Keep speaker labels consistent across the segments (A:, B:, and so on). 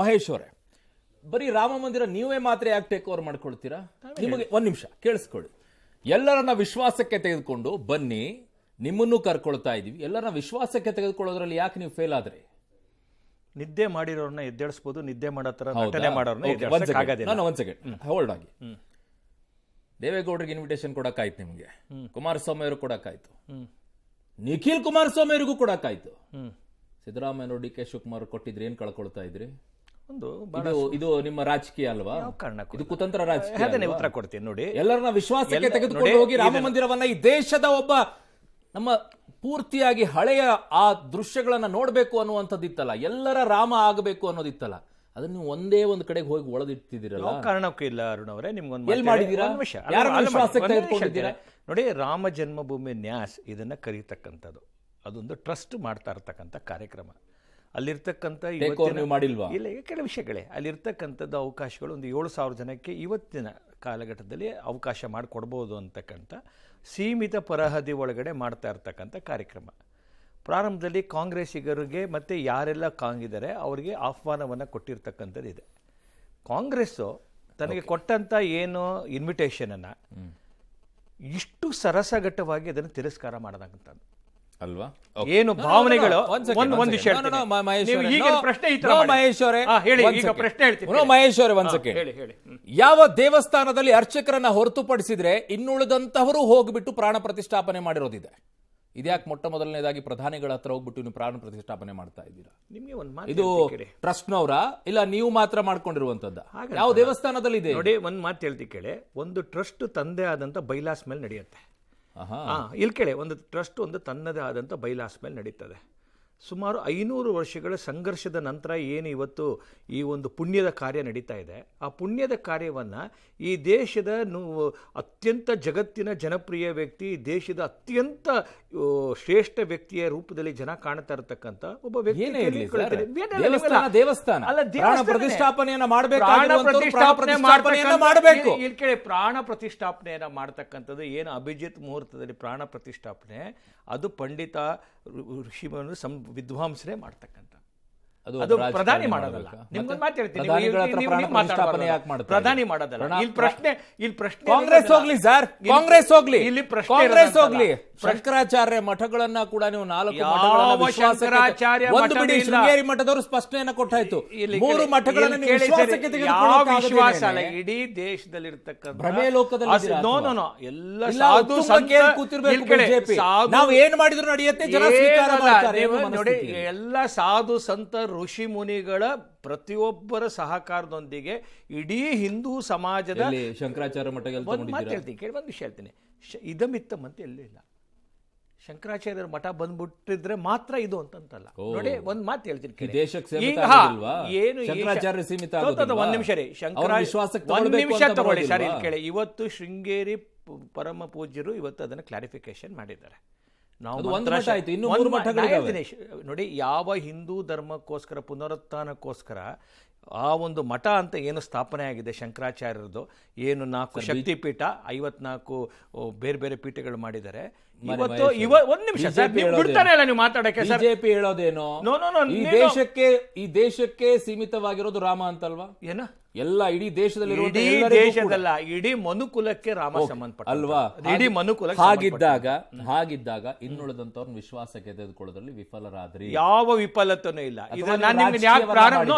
A: ಮಹೇಶ್ ಅವರೇ, ಬರೀ ರಾಮ ಮಂದಿರ ನೀವೇ ಮಾತ್ರ ಯಾಕೆ ಟೇಕ್ ಓವರ್ ಮಾಡ್ಕೊಳ್ತೀರಾ? ನಿಮಗೆ ಒಂದ್ ನಿಮಿಷ ಕೇಳಿಸ್ಕೊಳ್ಳಿ. ಎಲ್ಲರನ್ನ ವಿಶ್ವಾಸಕ್ಕೆ ತೆಗೆದುಕೊಂಡು ಬನ್ನಿ, ನಿಮ್ಮನ್ನು ಕರ್ಕೊಳ್ತಾ ಇದೀವಿ. ಎಲ್ಲರನ್ನ ವಿಶ್ವಾಸಕ್ಕೆ ತೆಗೆದುಕೊಳ್ಳೋದ್ರಲ್ಲಿ ಯಾಕೆ ನೀವು ಫೇಲ್ ಆದ್ರಿ?
B: ನಿದ್ದೆ ಮಾಡಿರೋರ್ನ ಎದ್ದೇಳಿಸಬಹುದು, ನಿದ್ದೆ ಮಾಡೋ ತರ ನಟನೆ ಮಾಡೋರ್ನ ಎದ್ದೇಳಿಸಕ್ಕಾಗೋದಿಲ್ಲ.
A: ಒಂದ್ ಸೆಕೆಂಡ್ ಹೋಲ್ಡ್ ಆಗಿ. ದೇವೇಗೌಡರಿಗೆ ಇನ್ವಿಟೇಷನ್ ಕೊಡಕ್ಕಾಯ್ತು, ನಿಮಗೆ ಕುಮಾರಸ್ವಾಮಿ ಅವರು ಕೊಡಕ್ಕಾಯ್ತು, ನಿಖಿಲ್ ಕುಮಾರಸ್ವಾಮಿ ಅವರಿಗೂ ಕೊಡಕ್ಕಾಯ್ತು. ಸಿದ್ದರಾಮಯ್ಯ ಡಿ ಕೆ ಶಿವಕುಮಾರ್ ಕೊಟ್ಟಿದ್ರಿ, ಏನ್ ಕಳ್ಕೊಳ್ತಾ ಇದ್ರಿ? ಇದು ನಿಮ್ಮ ರಾಜಕೀಯ ಅಲ್ವಾ? ಇದು ಕುತಂತ್ರ ರಾಜಕೀಯ.
B: ಉತ್ತರ ಕೊಡ್ತೀನಿ ನೋಡಿ.
A: ಎಲ್ಲರನ್ನ ವಿಶ್ವಾಸಕ್ಕೆ ತೆಗೆದುಕೊಂಡು ಹೋಗಿ ರಾಮ ಮಂದಿರವನ್ನ ಈ ದೇಶದ ಒಬ್ಬ ನಮ್ಮ ಪೂರ್ತಿಯಾಗಿ ಹಳೆಯ ಆ ದೃಶ್ಯಗಳನ್ನ ನೋಡ್ಬೇಕು ಅನ್ನುವಂಥದ್ದಿತ್ತಲ್ಲ, ಎಲ್ಲರ ರಾಮ ಆಗಬೇಕು ಅನ್ನೋದಿತ್ತಲ್ಲ, ಅದನ್ನ ನೀವು ಒಂದೇ ಒಂದು ಕಡೆಗೆ ಹೋಗಿ ಒಳದಿಟ್ಟಿದ್ದೀರಲ್ಲ.
B: ಕಾರಣಕ್ಕೂ ಇಲ್ಲ ಅರುಣ್ ಅವರೇ, ನಿಮ್ಗೊಂದು
A: ಎಲ್ಲಿ ಮಾಡಿದೀರಾ?
B: ನೋಡಿ, ರಾಮ ಜನ್ಮಭೂಮಿ ನ್ಯಾಸ್ ಇದನ್ನ ಕರೀತಕ್ಕಂಥದ್ದು ಅದೊಂದು ಟ್ರಸ್ಟ್ ಮಾಡ್ತಾ ಇರ್ತಕ್ಕಂಥ ಕಾರ್ಯಕ್ರಮ. ಅಲ್ಲಿರ್ತಕ್ಕಂಥ
A: ಮಾಡಿಲ್ವಾ?
B: ಇಲ್ಲ, ಕೆಲವು ವಿಷಯಗಳೇ ಅಲ್ಲಿರ್ತಕ್ಕಂಥದ್ದು ಅವಕಾಶಗಳು ಒಂದು 7,000 ಜನಕ್ಕೆ ಇವತ್ತಿನ ಕಾಲಘಟ್ಟದಲ್ಲಿ ಅವಕಾಶ ಮಾಡಿಕೊಡ್ಬೋದು ಅಂತಕ್ಕಂಥ ಸೀಮಿತ ಪರಹದಿ ಒಳಗಡೆ ಮಾಡ್ತಾ ಇರ್ತಕ್ಕಂಥ ಕಾರ್ಯಕ್ರಮ. ಪ್ರಾರಂಭದಲ್ಲಿ ಕಾಂಗ್ರೆಸ್ಸಿಗರಿಗೆ ಮತ್ತು ಯಾರೆಲ್ಲ ಕಾಂಗಿದ್ದಾರೆ ಅವರಿಗೆ ಆಹ್ವಾನವನ್ನು ಕೊಟ್ಟಿರ್ತಕ್ಕಂಥದ್ದು ಇದೆ. ಕಾಂಗ್ರೆಸ್ಸು ತನಗೆ ಕೊಟ್ಟಂಥ ಏನು ಇನ್ವಿಟೇಷನನ್ನು ಇಷ್ಟು ಸರಸಗಟ್ಟವಾಗಿ ಅದನ್ನು ತಿರಸ್ಕಾರ ಮಾಡದಂಥದ್ದು
A: ಅಲ್ವಾ?
B: ಏನು ಭಾವನೆಗಳು
A: ಯಾವ ದೇವಸ್ಥಾನದಲ್ಲಿ ಅರ್ಚಕರನ್ನ ಹೊರತುಪಡಿಸಿದ್ರೆ ಇನ್ನುಳಿದಂತವರು ಹೋಗ್ಬಿಟ್ಟು ಪ್ರಾಣ ಪ್ರತಿಷ್ಠಾಪನೆ ಮಾಡಿರೋದಿದೆ. ಇದ್ಯಾಕೆ ಮೊಟ್ಟ ಮೊದಲನೇದಾಗಿ ಪ್ರಧಾನಿಗಳ ಹತ್ರ ಹೋಗ್ಬಿಟ್ಟು ನೀವು ಪ್ರಾಣ ಪ್ರತಿಷ್ಠಾಪನೆ ಮಾಡ್ತಾ ಇದ್ದೀರಾ? ಇದು ಟ್ರಸ್ಟ್ನವರ ಇಲ್ಲ ನೀವು ಮಾತ್ರ ಮಾಡ್ಕೊಂಡಿರುವಂತದ್ದ? ಯಾವ ದೇವಸ್ಥಾನದಲ್ಲಿ ಇದೆ
B: ನೋಡಿ, ಒಂದ್ ಮಾತು ಹೇಳ್ತೀವಿ ಕೇಳಿ. ಒಂದು ಟ್ರಸ್ಟ್ ತಂದೆ ಆದಂತ ಬೈಲಾಸ್ ಮೇಲೆ ನಡೆಯುತ್ತೆ. ಇಲ್ಲಿ ಕೇಳಿ, ಒಂದು ಟ್ರಸ್ಟ್ ಒಂದು ತನ್ನದೇ ಆದಂಥ ಬೈಲಾಸ್ ಮೇಲೆ ನಡೀತದೆ. ಸುಮಾರು 500 ವರ್ಷಗಳ ಸಂಘರ್ಷದ ನಂತರ ಏನು ಇವತ್ತು ಈ ಒಂದು ಪುಣ್ಯದ ಕಾರ್ಯ ನಡೀತಾ ಇದೆ, ಆ ಪುಣ್ಯದ ಕಾರ್ಯವನ್ನು ಈ ದೇಶದ ಅತ್ಯಂತ ಜಗತ್ತಿನ ಜನಪ್ರಿಯ ವ್ಯಕ್ತಿ, ದೇಶದ ಅತ್ಯಂತ ಶ್ರೇಷ್ಠ ವ್ಯಕ್ತಿಯ ರೂಪದಲ್ಲಿ ಜನ ಕಾಣ್ತಾ ಇರತಕ್ಕಂಥ ಒಬ್ಬ ವ್ಯಕ್ತಿ ಪ್ರಾಣ ಪ್ರತಿಷ್ಠಾಪನೆಯನ್ನ ಮಾಡ್ತಕ್ಕಂಥದ್ದು ಏನು ಅಭಿಜಿತ್ ಮುಹೂರ್ತದಲ್ಲಿ ಪ್ರಾಣ ಪ್ರತಿಷ್ಠಾಪನೆ, ಅದು ಪಂಡಿತ ಋಷಿಮನು ವಿದ್ವಾಂಸರೇ ಮಾಡ್ತಕ್ಕಂಥ, ಅದು ಪ್ರಧಾನಿ ಮಾಡೋದಲ್ಲ. ನಿಮ್ಗೊಂದು ಮಾತು ಹೇಳ್ತೀನಿ, ಪ್ರಧಾನಿ ಮಾಡೋದಲ್ಲ. ಇಲ್ಲಿ ಪ್ರಶ್ನೆ
A: ಕಾಂಗ್ರೆಸ್ ಹೋಗ್ಲಿ ಸರ್, ಕಾಂಗ್ರೆಸ್ ಹೋಗ್ಲಿ, ಇಲ್ಲಿ ಕಾಂಗ್ರೆಸ್ ಹೋಗ್ಲಿ. ಶಂಕರಾಚಾರ್ಯ ಮಠಗಳನ್ನ ಕೂಡ ನೀವು 4
B: ಶಂಕರಾಚಾರ್ಯ
A: ಶೃಂಗೇರಿ ಮಠದವರು ಸ್ಪಷ್ಟನೆಯನ್ನ ಕೊಟ್ಟಾಯ್ತು. 3 ಮಠಗಳನ್ನು
B: ವಿಶ್ವಾಸ ಅಲ್ಲ, ಇಡೀ ದೇಶದಲ್ಲಿರ್ತಕ್ಕಂಥ
A: ಭ್ರಮೆ ಲೋಕದಲ್ಲಿ
B: ಎಲ್ಲ ಸಾಧು
A: ನಾವು ಏನ್ ಮಾಡಿದ್ರು ನಡೆಯುತ್ತೆ, ಜನ ಸ್ವೀಕಾರ ಮಾಡ್ತಾರೆ.
B: ನೋಡಿ, ಎಲ್ಲ ಸಾಧು ಸಂತ ಋಷಿ ಮುನಿಗಳ ಪ್ರತಿಯೊಬ್ಬರ ಸಹಕಾರದೊಂದಿಗೆ ಇಡೀ ಹಿಂದೂ ಸಮಾಜದ
A: ಶಂಕರಾಚಾರ್ಯ ಮಠ
B: ಒಂದು ಮಾತು ಹೇಳ್ತೀನಿ ಕೇಳಿ, ಒಂದು ವಿಷಯ ಹೇಳ್ತೀನಿ. ಇದಮಿತ್ತಮ್ ಅಂತ ಎಲ್ಲೂ ಇಲ್ಲ. ಶಂಕರಾಚಾರ್ಯರ ಮಠ ಬಂದ್ಬಿಟ್ಟಿದ್ರೆ ಮಾತ್ರ ಇದು ಅಂತಲ್ಲ. ನೋಡಿ, ಒಂದ್ ಮಾತು ಹೇಳ್ತೀನಿ, ಒಂದ್ ನಿಮಿಷ ರೀ, ಒಂದ್ ನಿಮಿಷ ತಗೊಳ್ಳಿ ಸರ್. ಇಲ್ಲಿ ಕೇಳಿ, ಇವತ್ತು ಶೃಂಗೇರಿ ಪರಮ ಪೂಜ್ಯರು ಇವತ್ತು ಅದನ್ನ ಕ್ಲಾರಿಫಿಕೇಶನ್ ಮಾಡಿದ್ದಾರೆ. ನೋಡಿ, ಯಾವ ಹಿಂದೂ ಧರ್ಮಕ್ಕೋಸ್ಕರ ಪುನರುತ್ಥಾನಕ್ಕೋಸ್ಕರ ಆ ಒಂದು ಮಠ ಅಂತ ಏನು ಸ್ಥಾಪನೆ ಆಗಿದೆ ಶಂಕರಾಚಾರ್ಯರದು, ಏನು 4 ಶಕ್ತಿಪೀಠ, 54 ಬೇರೆ ಬೇರೆ ಪೀಠಗಳು ಮಾಡಿದ್ದಾರೆ. ಇವತ್ತು ಒಂದ್ ನಿಮಿಷ ಬಿಡ್ತಾನೆ ಇಲ್ಲ ನೀವು ಮಾತಾಡಕ್ಕೆ.
A: ಬಿಜೆಪಿ ಹೇಳೋದೇನೋ ಈ ದೇಶಕ್ಕೆ ಸೀಮಿತವಾಗಿರೋದು ರಾಮ ಅಂತಲ್ವಾ?
B: ಏನ
A: ಎಲ್ಲ ಇಡೀ
B: ದೇಶದಲ್ಲ, ಇಡೀ ಮನುಕುಲಕ್ಕೆ ರಾಮ ಸಂಬಂಧಪಟ್ಟ ಅಲ್ವಾ? ಇಡೀ ಮನುಕುಲ.
A: ಹಾಗಿದ್ದಾಗ ಇನ್ನುಳಿದಂತವ್ರನ್ನ ವಿಶ್ವಾಸಕ್ಕೆ ತೆಗೆದುಕೊಳ್ಳೋದ್ರಲ್ಲಿ ವಿಫಲರಾದ್ರಿ.
B: ಯಾವ ವಿಫಲತೆನೂ ಇಲ್ಲ.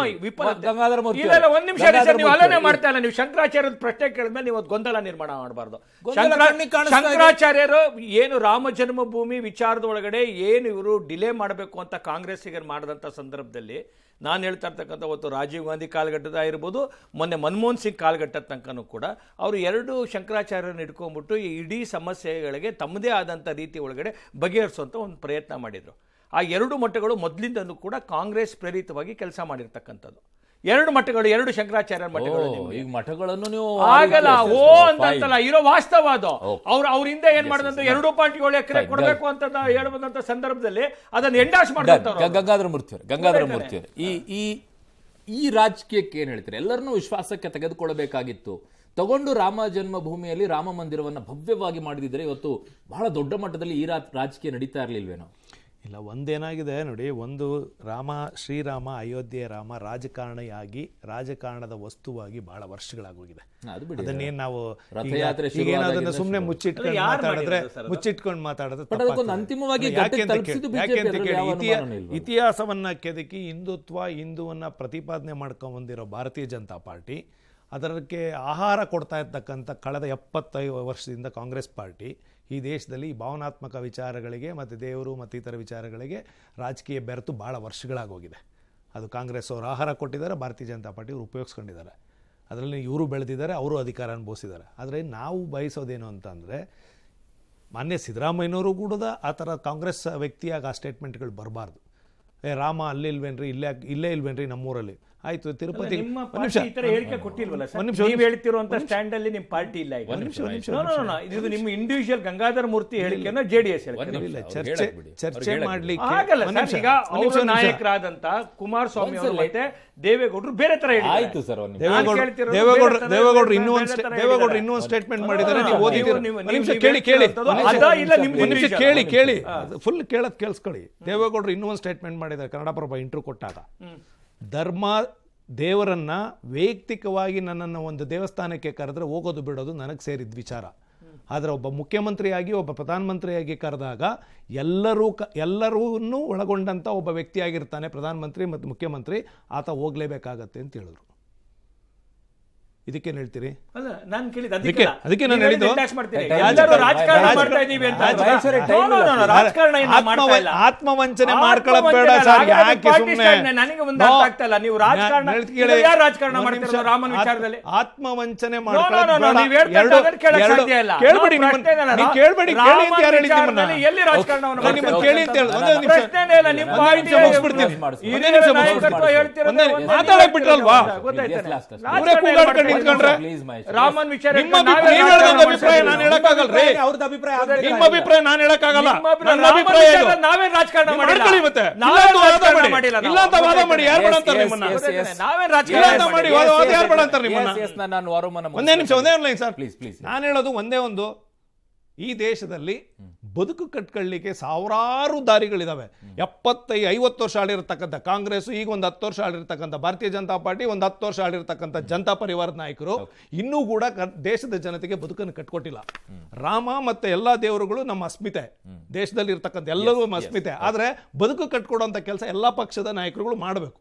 B: ಒಂದ್ ನಿಮಿಷ ಅಲ್ಲೇ ಮಾಡ್ತಾ ಇಲ್ಲ. ನೀವು ಶಂಕರಾಚಾರ್ಯರ ಪ್ರಶ್ನೆ ಕೇಳಿದ್ಮೇಲೆ ನೀವು ಗೊಂದಲ ನಿರ್ಮಾಣ ಮಾಡಬಾರ್ದು. ಶಂಕರಾಚಾರ್ಯರು ಏನು ರಾಮ ಜನ್ಮಭೂಮಿ ವಿಚಾರದ ಒಳಗಡೆ ಏನು ಇವರು ಡಿಲೇ ಮಾಡಬೇಕು ಅಂತ ಕಾಂಗ್ರೆಸ್ಸಿಗರು ಮಾಡಿದಂಥ ಸಂದರ್ಭದಲ್ಲಿ ನಾನು ಹೇಳ್ತಾ ಇರ್ತಕ್ಕಂಥ ಅವತ್ತು ರಾಜೀವ್ ಗಾಂಧಿ ಕಾಲಘಟ್ಟದ ಇರ್ಬೋದು, ಮೊನ್ನೆ ಮನಮೋಹನ್ ಸಿಂಗ್ ಕಾಲಘಟ್ಟದ ತನಕನೂ ಕೂಡ ಅವರು 2 ಶಂಕರಾಚಾರ್ಯರನ್ನು ಇಟ್ಕೊಂಡ್ಬಿಟ್ಟು ಈ ಇಡೀ ಸಮಸ್ಯೆಗಳಿಗೆ ತಮ್ಮದೇ ಆದಂಥ ರೀತಿ ಒಳಗಡೆ ಬಗೆಹರಿಸುವಂಥ ಒಂದು ಪ್ರಯತ್ನ ಮಾಡಿದರು. ಆ 2 ಮಠಗಳು ಮೊದಲಿಂದನೂ ಕೂಡ ಕಾಂಗ್ರೆಸ್ ಪ್ರೇರಿತವಾಗಿ ಕೆಲಸ ಮಾಡಿರ್ತಕ್ಕಂಥದ್ದು. 2 ಮಠಗಳು, 2 ಶಂಕರಾಚಾರ್ಯ
A: ಮಠಗಳನ್ನು ನೀವು
B: ಆಗಲ್ಲ ಅಂತಲ್ಲ, ಇರೋ ವಾಸ್ತವ ಅದು. ಅವರಿಂದ ಏನ್ ಮಾಡಿದಂತ 2.7 ಎಕರೆ ಕೊಡಬೇಕು ಅಂತ ಹೇಳುವಂತ ಸಂದರ್ಭದಲ್ಲಿ ಅದನ್ನ ಎಂಡಾಸ್ ಮಾಡ್ತಾರೆ.
A: ಗಂಗಾಧರ ಮೂರ್ತಿ ಈ ರಾಜಕೀಯಕ್ಕೆ ಏನ್ ಹೇಳ್ತೀರಿ? ಎಲ್ಲರನ್ನೂ ವಿಶ್ವಾಸಕ್ಕೆ ತೆಗೆದುಕೊಳ್ಳಬೇಕಾಗಿತ್ತು. ತಗೊಂಡು ರಾಮ ಜನ್ಮಭೂಮಿಯಲ್ಲಿ ರಾಮ ಮಂದಿರವನ್ನ ಭವ್ಯವಾಗಿ ಮಾಡಿದಿದ್ರೆ ಇವತ್ತು ಬಹಳ ದೊಡ್ಡ ಮಟ್ಟದಲ್ಲಿ ಈ ರಾಜಕೀಯ ನಡೀತಾ ಇರ್ಲಿಲ್ವೇನೋ?
C: ಇಲ್ಲ, ಒಂದೇನಾಗಿದೆ ನೋಡಿ, ಒಂದು ಶ್ರೀರಾಮ ಅಯೋಧ್ಯೆ ರಾಮ ರಾಜಕಾರಣಿಯಾಗಿ ರಾಜಕಾರಣದ ವಸ್ತುವಾಗಿ ಬಹಳ ವರ್ಷಗಳಾಗೋಗಿದೆ.
A: ಅದು ಬಿಡಿ,
C: ಅದನ್ನೇನು ನಾವು
A: ರಥಯಾತ್ರೆ
C: ಅದನ್ನ ಸುಮ್ಮನೆ ಮುಚ್ಚಿಟ್ಕೊಂಡು ಮಾತಾಡಿದ್ರೆ
A: ಅದಕ್ಕೊಂದು ಅಂತಿಮವಾಗಿ
C: ಯಾಕೆ ಅಂತ
A: ತಲುಪಿಸಿದ್ದು
C: ಕೇಳಿ
A: BJP ಯಾವ ಅನುಮಾನನೂ ಇಲ್ವಾ?
C: ಇತಿಹಾಸವನ್ನ ಕೆದಕಿ ಹಿಂದುವನ್ನ ಪ್ರತಿಪಾದನೆ ಮಾಡ್ಕೊಂಡು ಬಂದಿರೋ ಭಾರತೀಯ ಜನತಾ ಪಾರ್ಟಿ, ಅದಕ್ಕೆ ಆಹಾರ ಕೊಡ್ತಾ ಇರ್ತಕ್ಕಂಥ ಕಳೆದ 75 ವರ್ಷದಿಂದ ಕಾಂಗ್ರೆಸ್ ಪಾರ್ಟಿ ಈ ದೇಶದಲ್ಲಿ ಭಾವನಾತ್ಮಕ ವಿಚಾರಗಳಿಗೆ ಮತ್ತು ದೇವರು ಮತ್ತು ಇತರ ವಿಚಾರಗಳಿಗೆ ರಾಜಕೀಯ ಬೆರೆತು ಭಾಳ ವರ್ಷಗಳಾಗೋಗಿದೆ. ಅದು ಕಾಂಗ್ರೆಸ್ ಅವರು ಆಹಾರ ಕೊಟ್ಟಿದ್ದಾರೆ, ಭಾರತೀಯ ಜನತಾ ಪಾರ್ಟಿ ಅವರು ಉಪಯೋಗಿಸ್ಕೊಂಡಿದ್ದಾರೆ, ಅದರಲ್ಲಿ ಇವರು ಬೆಳೆದಿದ್ದಾರೆ, ಅವರು ಅಧಿಕಾರ ಅನುಭವಿಸಿದ್ದಾರೆ. ಆದರೆ ನಾವು ಬಯಸೋದೇನು ಅಂತಂದರೆ, ಮಾನ್ಯ ಸಿದ್ದರಾಮಯ್ಯನವರು ಕೂಡ ಆ ಥರ ಕಾಂಗ್ರೆಸ್ ವ್ಯಕ್ತಿಯಾಗಿ ಆ ಸ್ಟೇಟ್ಮೆಂಟ್ಗಳು ಬರಬಾರ್ದು. ರಾಮ ಅಲ್ಲಿಲ್ವೇನ್ರಿ, ಇಲ್ಲೇ ಇಲ್ವೇನ್ರಿ ನಮ್ಮೂರಲ್ಲಿ, ಆಯ್ತು ತಿರುಪತಿ.
B: ನಿಮ್ಮ ಪಾರ್ಟಿ ಈ ತರ ಹೇಳಿಕೆ ಕೊಟ್ಟಿಲ್ವಲ್ಲ ಸರ್? ನೀವು ಹೇಳ್ತಿರುವಂತ ಸ್ಟ್ಯಾಂಡ್ ಅಲ್ಲಿ ನಿಮ್ಮ ಪಾರ್ಟಿ ಇಲ್ಲ ಈಗ. ಇದು ನಿಮ್ಮ ಇಂಡಿವಿಜುವಲ್ ಗಂಗಾಧರ ಮೂರ್ತಿ ಹೇಳಿಕೆನ ಜೆಡಿಎಸ್
C: ಚರ್ಚೆ ಮಾಡ್ಲಿಕ್ಕೆ
B: ಆಗಲ್ಲ ಸರ್. ಈಗ ಅವ್ರ ನಾಯಕರಾದಂತ ಕುಮಾರಸ್ವಾಮಿ ಅವರು ಮತ್ತೆ ದೇವೇಗೌಡರು ಬೇರೆ ತರ
A: ಆಯ್ತು ಸರ್,
C: ದೇವೇಗೌಡರು ಇನ್ನೂ ಒಂದು ಸ್ಟೇಟ್ಮೆಂಟ್ ಮಾಡಿದ್ದಾರೆ, ನೀವು ಓದಿದ್ದೀರಿ. ಕೇಳಿ ಫುಲ್ ಕೇಳಿಸ್ಕೊಳ್ಳಿ. ದೇವೇಗೌಡರು ಇನ್ನೂ ಒಂದು ಸ್ಟೇಟ್ಮೆಂಟ್ ಮಾಡಿದ್ದಾರೆ ಕನ್ನಡಪ್ರಭ ಇಂಟರ್ವ್ಯೂ ಕೊಟ್ಟಾಗ, ದೇವರನ್ನ ವೈಯಕ್ತಿಕವಾಗಿ ನನ್ನನ್ನು ಒಂದು ದೇವಸ್ಥಾನಕ್ಕೆ ಕರೆದ್ರೆ ಹೋಗೋದು ಬಿಡೋದು ನನಗೆ ಸೇರಿದ ವಿಚಾರ. ಆದರೆ ಒಬ್ಬ ಮುಖ್ಯಮಂತ್ರಿಯಾಗಿ ಒಬ್ಬ ಪ್ರಧಾನಮಂತ್ರಿಯಾಗಿ ಕರೆದಾಗ ಎಲ್ಲರನ್ನೂ ಒಳಗೊಂಡಂಥ ಒಬ್ಬ ವ್ಯಕ್ತಿಯಾಗಿರ್ತಾನೆ ಪ್ರಧಾನಮಂತ್ರಿ ಮತ್ತು ಮುಖ್ಯಮಂತ್ರಿ, ಆತ ಹೋಗ್ಲೇಬೇಕಾಗತ್ತೆ ಅಂತ ಹೇಳಿದ್ರು. ಇದಕ್ಕೇನು ಹೇಳ್ತೀರಿ? ಅದಕ್ಕೆ ನಾನು ಹೇಳಿದ್ದು ಆತ್ಮವಂಚನೆ ಮಾಡ್ಕೊಳ್ಳೋದು ಬೇಡ ಸರ್. ಯಾಕೆ ಸುಮ್ಮನೆ ಆತ್ಮವಂಚನೆ ಕೇಳ್ಬೇಡಿ, ಮಾತಾಡಕ್ ಬಿಟ್ರಲ್ವಾ?
B: ರಾಮನ್ ವಿಚಾರ
C: ನಿಮ್ಮ ಅಭಿಪ್ರಾಯ ನಾನು ಹೇಳಕ್ಕಾಗಲ್ರಿ. ನಿಮ್ಮ ಅಭಿಪ್ರಾಯ ನಾನು ಹೇಳಕ್ಕಾಗಲ್ಲ. ನನ್ನ ಅಭಿಪ್ರಾಯ
B: ನಾವೇ ರಾಜಕಾರಣ
C: ಮಾಡ್ಕೊಳ್ಳಿ, ಮತ್ತೆ ಇಲ್ಲ ಅಂತ ವಾದ ಮಾಡಿ. ಯಾರು ಬೇಡ ಅಂತಾರೆ ನಿಮ್ಮನ್ನ?
B: ನಾವೇ
C: ಇಲ್ಲ ಅಂತ ಮಾಡಿ ವಾದ ಯಾರು ಬೇಡ ಅಂತಾರೆ ನಿಮ್ಮನ್ನ? ಒಂದೇ ನಿಮಿಷ ಸರ್, ನಾನು ಹೇಳೋದು ಒಂದೇ ಒಂದು, ಈ ದೇಶದಲ್ಲಿ ಬದುಕು ಕಟ್ಕೊಳ್ಳಿಕ್ಕೆ ಸಾವಿರಾರು ದಾರಿಗಳಿದಾವೆ. 75-50 ವರ್ಷ ಆಳಿರತಕ್ಕಂಥ ಕಾಂಗ್ರೆಸ್, ಈಗ ಒಂದು 10 ವರ್ಷ ಆಳಿರ್ತಕ್ಕಂಥ ಭಾರತೀಯ ಜನತಾ ಪಾರ್ಟಿ, ಒಂದು 10 ವರ್ಷ ಆಳಿರ್ತಕ್ಕಂಥ ಜನತಾ ಪರಿವಾರದ ನಾಯಕರು ಇನ್ನೂ ಕೂಡ ದೇಶದ ಜನತೆಗೆ ಬದುಕನ್ನು ಕಟ್ಕೊಟ್ಟಿಲ್ಲ. ರಾಮ ಮತ್ತೆ ಎಲ್ಲಾ ದೇವರುಗಳು ನಮ್ಮ ಅಸ್ಮಿತೆ, ದೇಶದಲ್ಲಿ ಇರ್ತಕ್ಕಂಥ ಎಲ್ಲರೂ ನಮ್ಮ ಅಸ್ಮಿತೆ. ಆದ್ರೆ ಬದುಕು ಕಟ್ಕೊಡುವಂತ ಕೆಲಸ ಎಲ್ಲಾ ಪಕ್ಷದ ನಾಯಕರುಗಳು ಮಾಡಬೇಕು.